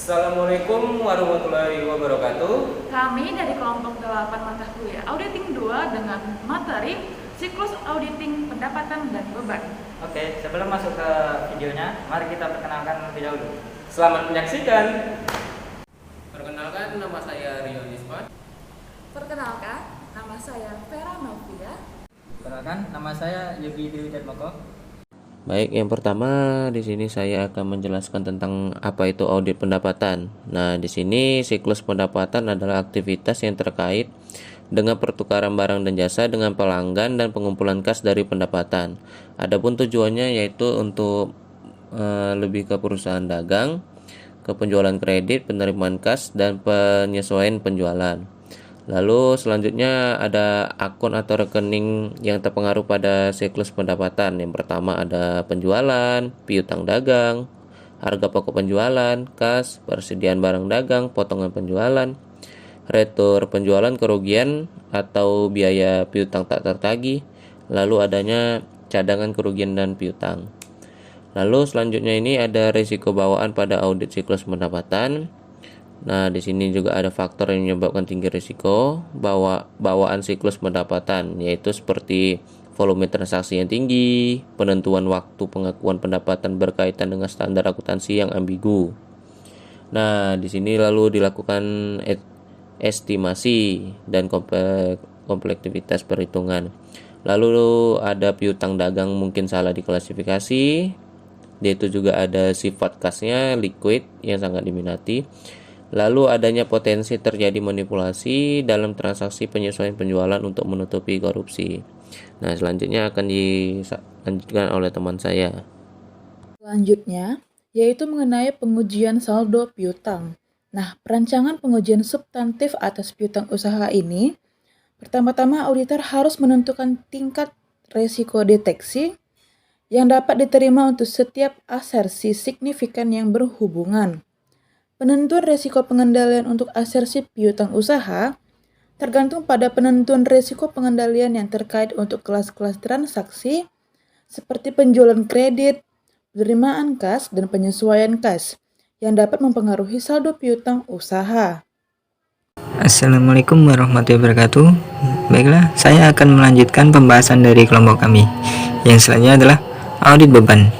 Assalamualaikum warahmatullahi wabarakatuh. Kami dari kelompok 8 mata kuliah Auditing 2 dengan materi siklus auditing pendapatan dan beban. Oke, sebelum masuk ke videonya, mari kita perkenalkan terlebih dahulu. Selamat menyaksikan. Perkenalkan, nama saya Rio Nisman. Perkenalkan, nama saya Vera Novia. Perkenalkan, nama saya Yogi Dewi Darmoko. Baik, yang pertama di sini saya akan menjelaskan tentang apa itu audit pendapatan. Nah, di sini siklus pendapatan adalah aktivitas yang terkait dengan pertukaran barang dan jasa dengan pelanggan dan pengumpulan kas dari pendapatan. Adapun tujuannya yaitu untuk lebih ke perusahaan dagang, ke penjualan kredit, penerimaan kas, dan penyesuaian penjualan. Lalu selanjutnya ada akun atau rekening yang terpengaruh pada siklus pendapatan. Yang pertama ada penjualan, piutang dagang, harga pokok penjualan, kas, persediaan barang dagang, potongan penjualan, retur penjualan, kerugian atau biaya piutang tak tertagih, lalu adanya cadangan kerugian dan piutang. Lalu selanjutnya ini ada risiko bawaan pada audit siklus pendapatan. Nah, di sini juga ada faktor yang menyebabkan tinggi risiko bawaan siklus pendapatan, yaitu seperti volume transaksi yang tinggi, penentuan waktu pengakuan pendapatan berkaitan dengan standar akuntansi yang ambigu. Nah, di sini lalu dilakukan estimasi dan kompleksitas perhitungan. Lalu ada piutang dagang mungkin salah diklasifikasi. Dia itu juga ada sifat kasnya liquid yang sangat diminati. Lalu adanya potensi terjadi manipulasi dalam transaksi penyesuaian penjualan untuk menutupi korupsi. Nah, selanjutnya akan dilanjutkan oleh teman saya. Selanjutnya, yaitu mengenai pengujian saldo piutang. Nah, perancangan pengujian substantif atas piutang usaha ini, pertama-tama auditor harus menentukan tingkat resiko deteksi yang dapat diterima untuk setiap asersi signifikan yang berhubungan. Penentuan resiko pengendalian untuk asersi piutang usaha tergantung pada penentuan resiko pengendalian yang terkait untuk kelas-kelas transaksi seperti penjualan kredit, penerimaan kas, dan penyesuaian kas yang dapat mempengaruhi saldo piutang usaha. Assalamualaikum warahmatullahi wabarakatuh. Baiklah, saya akan melanjutkan pembahasan dari kelompok kami. Yang selanjutnya adalah audit beban.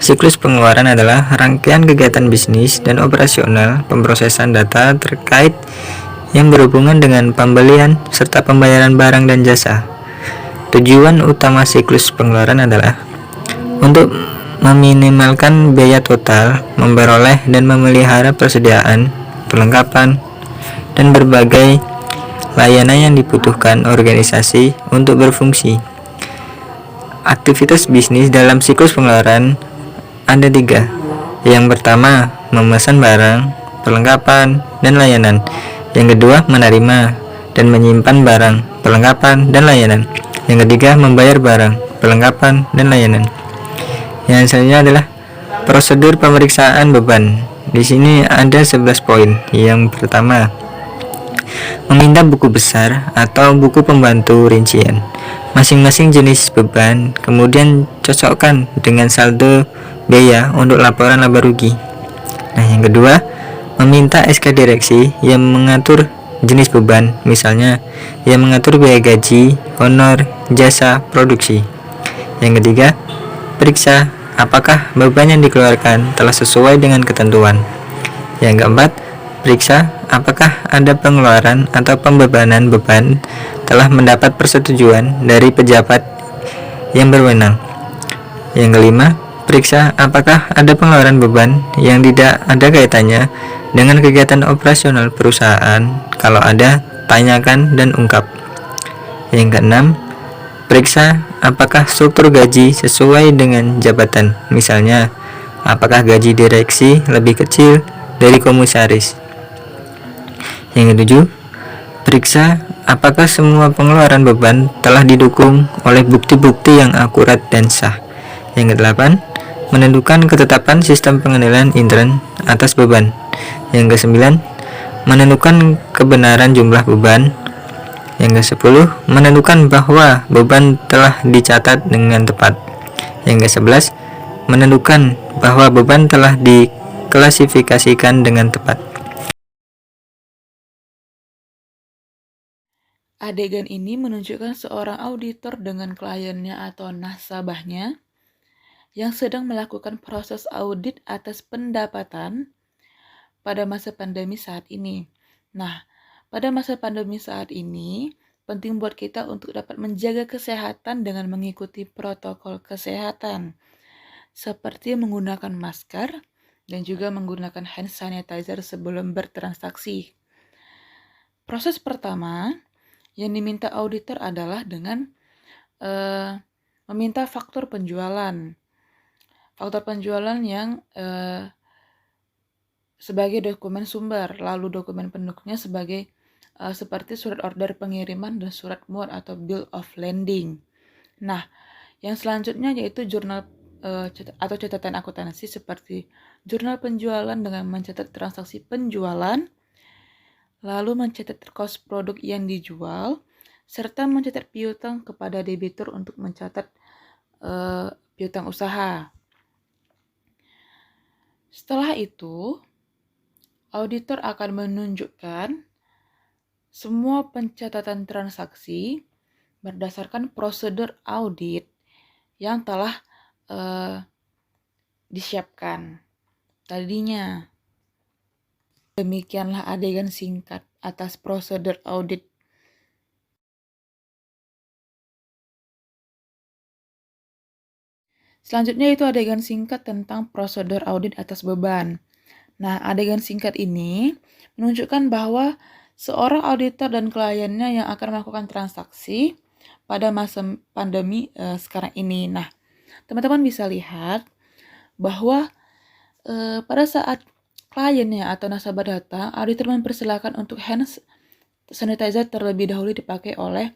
Siklus pengeluaran adalah rangkaian kegiatan bisnis dan operasional pemrosesan data terkait yang berhubungan dengan pembelian serta pembayaran barang dan jasa. Tujuan utama siklus pengeluaran adalah untuk meminimalkan biaya total, memperoleh dan memelihara persediaan, perlengkapan, dan berbagai layanan yang dibutuhkan organisasi untuk berfungsi. Aktivitas bisnis dalam siklus pengeluaran ada 3. Yang pertama, memesan barang, perlengkapan, dan layanan. Yang kedua, menerima dan menyimpan barang, perlengkapan, dan layanan. Yang ketiga, membayar barang, perlengkapan, dan layanan. Yang selanjutnya adalah prosedur pemeriksaan beban. Di sini ada 11 poin. Yang pertama, meminta buku besar atau buku pembantu rincian masing-masing jenis beban, kemudian cocokkan dengan saldo biaya untuk laporan laba rugi. Nah, yang kedua, meminta SK direksi yang mengatur jenis beban, misalnya yang mengatur biaya gaji, honor, jasa, produksi. Yang ketiga, periksa apakah beban yang dikeluarkan telah sesuai dengan ketentuan. Yang keempat, periksa apakah ada pengeluaran atau pembebanan beban telah mendapat persetujuan dari pejabat yang berwenang. Yang kelima, periksa apakah ada pengeluaran beban yang tidak ada kaitannya dengan kegiatan operasional perusahaan. Kalau ada, tanyakan dan ungkap. Yang keenam, periksa apakah struktur gaji sesuai dengan jabatan. Misalnya, apakah gaji direksi lebih kecil dari komisaris. Yang ketujuh, periksa apakah semua pengeluaran beban telah didukung oleh bukti-bukti yang akurat dan sah. Yang kedelapan, menentukan ketetapan sistem pengendalian intern atas beban. Yang kesembilan, menentukan kebenaran jumlah beban. Yang ke-10, menentukan bahwa beban telah dicatat dengan tepat. Yang ke-11, menentukan bahwa beban telah diklasifikasikan dengan tepat. Adegan ini menunjukkan seorang auditor dengan kliennya atau nasabahnya yang sedang melakukan proses audit atas pendapatan pada masa pandemi saat ini. Nah, pada masa pandemi saat ini, penting buat kita untuk dapat menjaga kesehatan dengan mengikuti protokol kesehatan, seperti menggunakan masker dan juga menggunakan hand sanitizer sebelum bertransaksi. Proses pertama yang diminta auditor adalah dengan meminta faktur penjualan. Faktur penjualan yang sebagai dokumen sumber, lalu dokumen pendukungnya sebagai seperti surat order pengiriman dan surat muat atau bill of lading. Nah, yang selanjutnya yaitu jurnal atau catatan akuntansi seperti jurnal penjualan dengan mencatat transaksi penjualan, lalu mencatat kos produk yang dijual, serta mencatat piutang kepada debitur untuk mencatat piutang usaha. Setelah itu, auditor akan menunjukkan semua pencatatan transaksi berdasarkan prosedur audit yang telah disiapkan tadinya. Demikianlah adegan singkat atas prosedur audit. Selanjutnya itu adegan singkat tentang prosedur audit atas beban. Nah, adegan singkat ini menunjukkan bahwa seorang auditor dan kliennya yang akan melakukan transaksi pada masa pandemi sekarang ini. Nah, teman-teman bisa lihat bahwa pada saat kliennya atau nasabah datang, auditor mempersilahkan untuk hand sanitizer terlebih dahulu dipakai oleh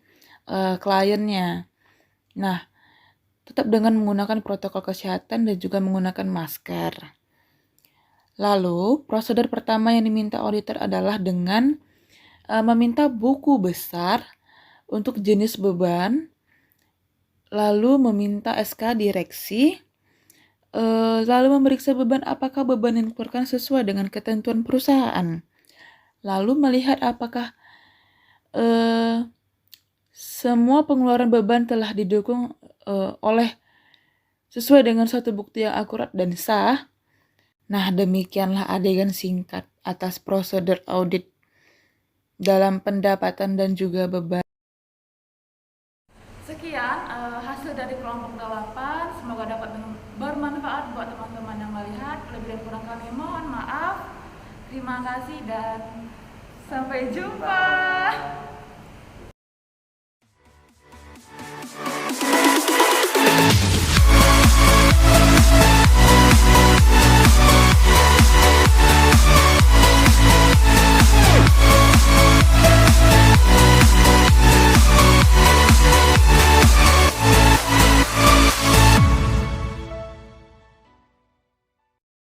kliennya. Nah, tetap dengan menggunakan protokol kesehatan dan juga menggunakan masker. Lalu, prosedur pertama yang diminta auditor adalah dengan meminta buku besar untuk jenis beban, lalu meminta SK direksi, lalu memeriksa beban apakah beban yang dikeluarkan sesuai dengan ketentuan perusahaan, lalu melihat apakah semua pengeluaran beban telah didukung oleh sesuai dengan suatu bukti yang akurat dan sah. Nah, demikianlah adegan singkat atas prosedur audit dalam pendapatan dan juga beban. Sekian hasil dari kelompok 8. Semoga dapat bermanfaat buat teman-teman yang melihat. Lebih dan kurang kami mohon maaf. Terima kasih dan sampai jumpa.